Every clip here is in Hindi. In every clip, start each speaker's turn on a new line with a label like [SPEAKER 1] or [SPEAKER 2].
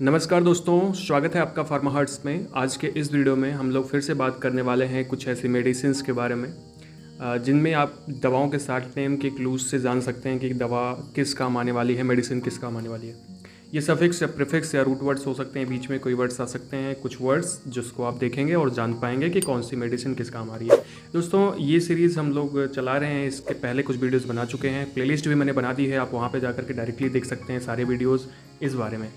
[SPEAKER 1] नमस्कार दोस्तों, स्वागत है आपका फार्मा हर्ट्स में। आज के इस वीडियो में हम लोग फिर से बात करने वाले हैं कुछ ऐसी मेडिसिन्स के बारे में जिनमें आप दवाओं के साथ नेम के क्लूज से जान सकते हैं कि दवा किस काम आने वाली है, मेडिसिन किस काम आने वाली है। ये सफिक्स या प्रीफिक्स या रूट वर्ड्स हो सकते हैं, बीच में कोई वर्ड्स आ सकते हैं, कुछ वर्ड्स जिसको आप देखेंगे और जान पाएंगे कि कौन सी मेडिसिन किस काम आ रही है। दोस्तों, ये सीरीज़ हम लोग चला रहे हैं, इसके पहले कुछ वीडियोज़ बना चुके हैं, प्लेलिस्ट भी मैंने बना दी है, आप वहाँ पर जाकर के डायरेक्टली देख सकते हैं सारे वीडियोज़ इस बारे में।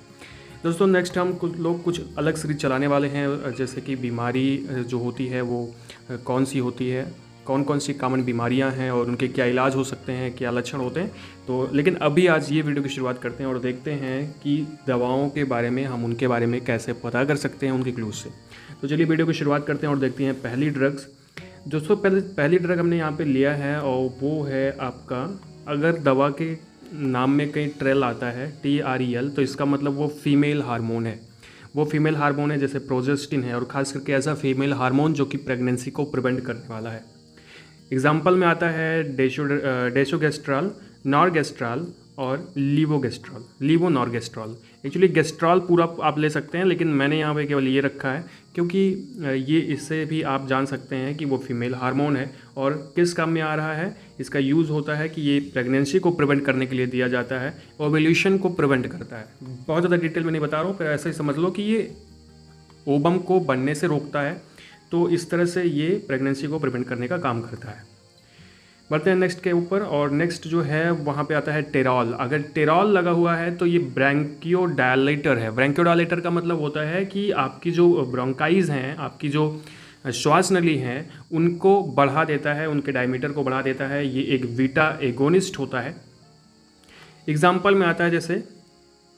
[SPEAKER 1] दोस्तों, नेक्स्ट हम कुछ अलग सीरीज चलाने वाले हैं, जैसे कि बीमारी जो होती है वो कौन सी होती है, कौन कौन सी कॉमन बीमारियां हैं और उनके क्या इलाज हो सकते हैं, क्या लक्षण होते हैं। तो लेकिन अभी आज ये वीडियो की शुरुआत करते हैं और देखते हैं कि दवाओं के बारे में हम उनके बारे में कैसे पता कर सकते हैं उनके क्लूज से। तो चलिए वीडियो की शुरुआत करते हैं और देखते हैं पहली ड्रग्स। दोस्तों, पहली ड्रग हमने यहाँ पर लिया है और वो है आपका, अगर दवा के नाम में कहीं ट्रेल आता है TREL, तो इसका मतलब वो फीमेल हार्मोन है। वो फीमेल हार्मोन है जैसे प्रोजेस्टिन है, और ख़ास करके ऐसा फीमेल हार्मोन जो कि प्रेगनेंसी को प्रिवेंट करने वाला है। एग्जाम्पल में आता है डेसोगेस्ट्रॉल, नॉरगेस्ट्रॉल और लीवोनॉरगेस्ट्रॉल। एक्चुअली गेस्ट्रॉल पूरा आप ले सकते हैं, लेकिन मैंने यहाँ पे केवल ये रखा है क्योंकि ये इससे भी आप जान सकते हैं कि वो फीमेल हार्मोन है और किस काम में आ रहा है। इसका यूज़ होता है कि ये प्रेगनेंसी को प्रिवेंट करने के लिए दिया जाता है, ओव्यूलेशन को प्रिवेंट करता है। बहुत ज़्यादा डिटेल में नहीं बता रहा हूँ, पर ऐसे ही समझ लो कि ये ओवम को बनने से रोकता है, तो इस तरह से ये प्रेगनेंसी को प्रिवेंट करने का काम करता है। बढ़ते हैं नेक्स्ट के ऊपर, और नेक्स्ट जो है वहाँ पे आता है टेरॉल। अगर टेरॉल लगा हुआ है तो ये ब्रैंकियोडायलेटर है। ब्रैंकियोडायलेटर का मतलब होता है कि आपकी जो ब्रोंकाइज हैं, आपकी जो श्वास नली हैं, उनको बढ़ा देता है, उनके डायमीटर को बढ़ा देता है। ये एक बीटा एगोनिस्ट होता है। एग्जाम्पल में आता है जैसे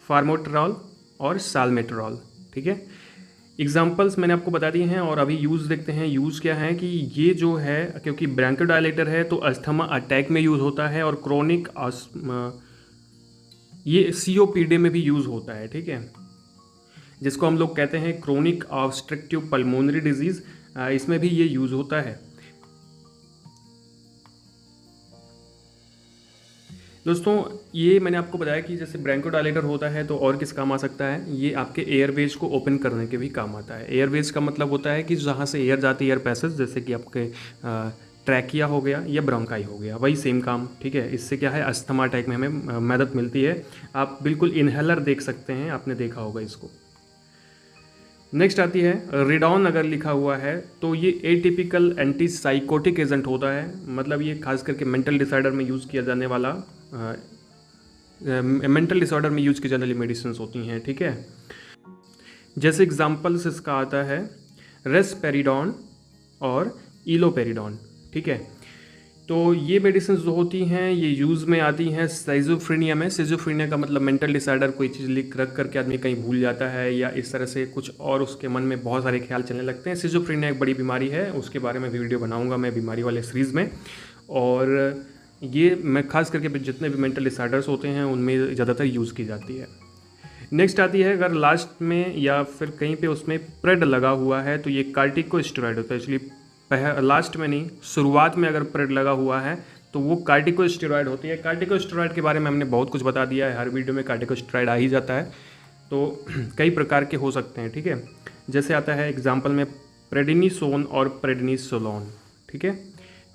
[SPEAKER 1] फार्मोट्रॉल और साल्मेट्रॉल। ठीक है, एग्जाम्पल्स मैंने आपको बता दिए हैं और अभी यूज़ देखते हैं। यूज़ क्या है कि ये जो है, क्योंकि ब्रैंकियोडायलेटर है तो अस्थमा अटैक में यूज़ होता है, और क्रोनिक ये COPD में भी यूज़ होता है। ठीक है, जिसको हम लोग कहते हैं क्रोनिक ऑब्स्ट्रक्टिव पल्मोनरी डिजीज़, इसमें भी ये यूज़ होता है। दोस्तों, ये मैंने आपको बताया कि जैसे ब्रैंकियोडायलेटर होता है तो और किस काम आ सकता है। ये आपके एयरवेज को ओपन करने के भी काम आता है। एयरवेज का मतलब होता है कि जहाँ से एयर जाती है, एयर पैसेज, जैसे कि आपके ट्रैकिया हो गया या ब्रोंकाई हो गया, वही सेम काम। ठीक है, इससे क्या है, अस्थमा अटैक में हमें मदद मिलती है। आप बिल्कुल इनहेलर देख सकते हैं, आपने देखा होगा इसको। नेक्स्ट आती है रिडॉन। अगर लिखा हुआ है तो ये एटिपिकल एंटीसाइकोटिक एजेंट होता है। मतलब ये खास करके मेंटल डिसऑर्डर में यूज़ किया जाने वाला मेंटल डिसऑर्डर में यूज़ की जाने वाली मेडिसिन होती हैं। ठीक है, जैसे एग्जांपल्स इसका आता है रेस्पेरिडॉन और इलोपेरिडॉन। ठीक है, तो ये मेडिसिन जो होती हैं ये यूज़ में आती हैं सिजोफ्रेनिया में। सिजोफ्रेनिया का मतलब मेंटल डिसऑर्डर, कोई चीज़ लिख रख करके आदमी कहीं भूल जाता है या इस तरह से कुछ और उसके मन में बहुत सारे ख्याल चलने लगते हैं। सिजोफ्रेनिया एक बड़ी बीमारी है, उसके बारे में भी वीडियो बनाऊंगा मैं बीमारी वाले सीरीज़ में। और ये मैं खास करके जितने भी मेंटल डिसऑर्डर्स होते हैं उनमें ज़्यादातर यूज़ की जाती है। नेक्स्ट आती है, अगर लास्ट में या फिर कहीं पे उसमें प्रेड लगा हुआ है तो ये कार्टिकोस्टेरॉइड होता है। इसलिए लास्ट में नहीं, शुरुआत में अगर प्रेड लगा हुआ है तो वो कार्टिकोस्टेरॉइड होती है। कार्टिकोस्टेरॉइड के बारे में हमने बहुत कुछ बता दिया है, हर वीडियो में कार्टिकोस्टेरॉइड आ ही जाता है। तो कई प्रकार के हो सकते हैं। ठीक है, जैसे आता है एग्जाम्पल में प्रेडनिसोन और प्रेडनिसोलोन। ठीक है,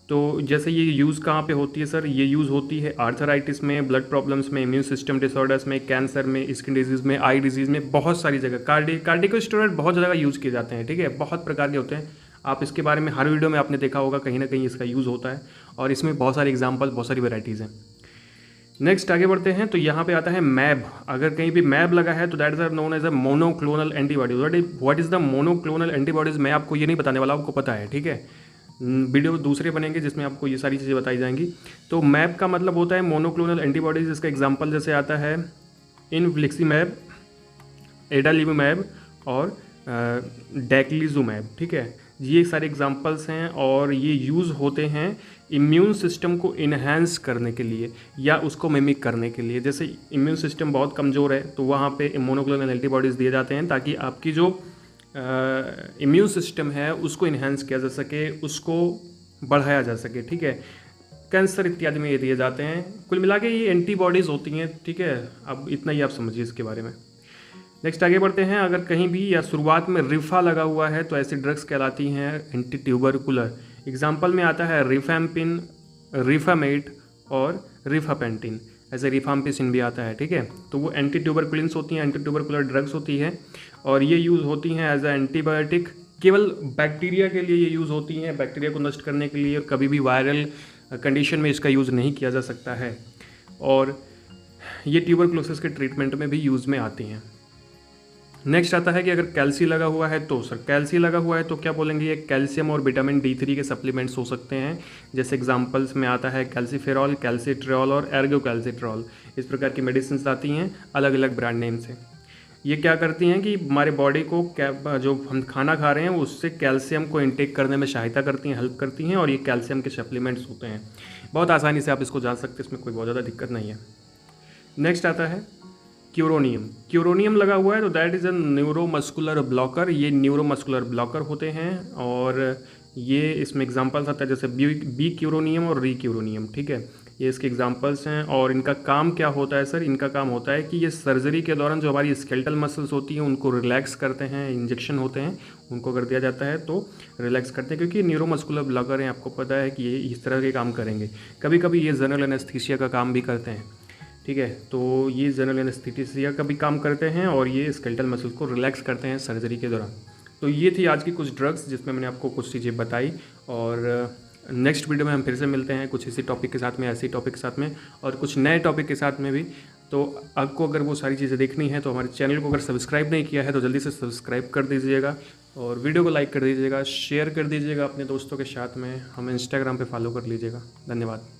[SPEAKER 1] तो जैसे ये यूज़ कहाँ पे होती है सर, ये यूज़ होती है आर्थराइटिस में, ब्लड प्रॉब्लम्स में, इम्यून सिस्टम डिसऑर्डर्स में, कैंसर में, स्किन डिजीज़ में, आई डिजीज़ में, बहुत सारी जगह कार्टिकोस्टेरॉइड बहुत जगह यूज़ किए जाते हैं। ठीक है, बहुत प्रकार के होते हैं। आप इसके बारे में हर वीडियो में आपने देखा होगा, कहीं ना कहीं इसका यूज़ होता है, और इसमें बहुत सारे एग्जाम्पल, बहुत सारी वेराइटीज़ हैं। नेक्स्ट आगे बढ़ते हैं, तो यहाँ पे आता है मैब। अगर कहीं भी मैब लगा है तो that is known as a monoclonal antibodies. What is the monoclonal antibodies, मैं आपको ये नहीं बताने वाला, आपको पता है। ठीक है, वीडियो दूसरे बनेंगे जिसमें आपको ये सारी चीज़ें बताई जाएंगी। तो मैप का मतलब होता है मोनोक्लोनल एंटीबॉडीज़। इसका एग्जांपल जैसे आता है इनफ्लिक्सीमैब, एडालिम्यूमैब और डेक्लिजुमैब। ठीक है, ये सारे एग्जांपल्स हैं और ये यूज़ होते हैं इम्यून सिस्टम को इन्हेंस करने के लिए या उसको मिमिक करने के लिए। जैसे इम्यून सिस्टम बहुत कमज़ोर है तो वहाँ पे मोनोक्लोनल एंटीबॉडीज़ दिए जाते हैं ताकि आपकी जो इम्यून सिस्टम है उसको इन्हेंस किया जा सके, उसको बढ़ाया जा सके। ठीक है, कैंसर इत्यादि में ये दिए जाते हैं। कुल मिला के ये एंटीबॉडीज़ होती हैं। ठीक है, अब इतना ही आप समझिए इसके बारे में। नेक्स्ट आगे बढ़ते हैं। अगर कहीं भी या शुरुआत में रिफा लगा हुआ है तो ऐसी ड्रग्स कहलाती हैं एंटी ट्यूबरकुलर। एग्जाम्पल में आता है रिफैम्पिन, रिफामेट और रिफापेंटिन, ऐसे रिफाम्पिसिन भी आता है, ठीक है। तो वो एंटी ट्यूबरकुलिन्स होती हैं, एंटी ट्यूबरकुलर ड्रग्स होती है और ये यूज़ होती हैं एज अ एंटीबायोटिक। केवल बैक्टीरिया के लिए ये यूज़ होती हैं, बैक्टीरिया को नष्ट करने के लिए। कभी भी वायरल कंडीशन में इसका यूज़ नहीं किया जा सकता है और ये ट्यूबरकुलोसिस के ट्रीटमेंट में भी यूज़ में आती हैं। नेक्स्ट आता है कि अगर कैल्सी लगा हुआ है तो सर, कैल्सी लगा हुआ है तो क्या बोलेंगे, ये कैल्शियम और विटामिन D3 के सप्लीमेंट्स हो सकते हैं। जैसे एग्जांपल्स में आता है कैल्सीफेरॉल, कैल्सीट्रियोल और एर्गोकैल्सीट्रॉल। इस प्रकार की मेडिसिन आती हैं अलग अलग ब्रांड नेम से। ये क्या करती हैं कि हमारे बॉडी को जो हम खाना खा रहे हैं उससे कैल्शियम को इनटेक करने में सहायता करती हैं, हेल्प करती हैं और ये कैल्शियम के सप्लीमेंट्स होते हैं। बहुत आसानी से आप इसको जान सकते हैं, इसमें कोई बहुत ज़्यादा दिक्कत नहीं है। नेक्स्ट आता है क्यूरोनियम। क्यूरोनियम लगा हुआ है तो that is a neuromuscular blocker. ये न्यूरोमस्कुलर ब्लॉकर होते हैं और ये इसमें एग्जांपल्स आता है जैसे बी क्यूरोनियम और री क्यूरोनियम, ठीक है। ये इसके एग्जांपल्स हैं और इनका काम क्या होता है सर, इनका काम होता है कि ये सर्जरी के दौरान जो हमारी स्केलेटल मसल्स होती हैं उनको रिलैक्स करते हैं। इंजेक्शन होते हैं उनको कर दिया जाता है तो रिलैक्स करते हैं, क्योंकि न्यूरोमस्कुलर ब्लॉकर हैं, आपको पता है कि ये इस तरह के काम करेंगे। कभी कभी ये जनरल एनेस्थीसिया का काम भी करते हैं, ठीक है। तो ये जनरल एनेस्थीसिया का भी काम करते हैं और ये स्केलेटल मसल को रिलैक्स करते हैं सर्जरी के दौरान। तो ये थी आज की कुछ ड्रग्स जिसमें मैंने आपको कुछ चीज़ें बताई और नेक्स्ट वीडियो में हम फिर से मिलते हैं कुछ इसी टॉपिक के साथ में, ऐसे टॉपिक के साथ में और कुछ नए टॉपिक के साथ में भी। तो आपको अगर वो सारी चीज़ें देखनी है तो हमारे चैनल को अगर सब्सक्राइब नहीं किया है तो जल्दी से सब्सक्राइब कर दीजिएगा और वीडियो को लाइक कर दीजिएगा, शेयर कर दीजिएगा अपने दोस्तों के साथ में, हमें इंस्टाग्राम पे फॉलो कर लीजिएगा। धन्यवाद।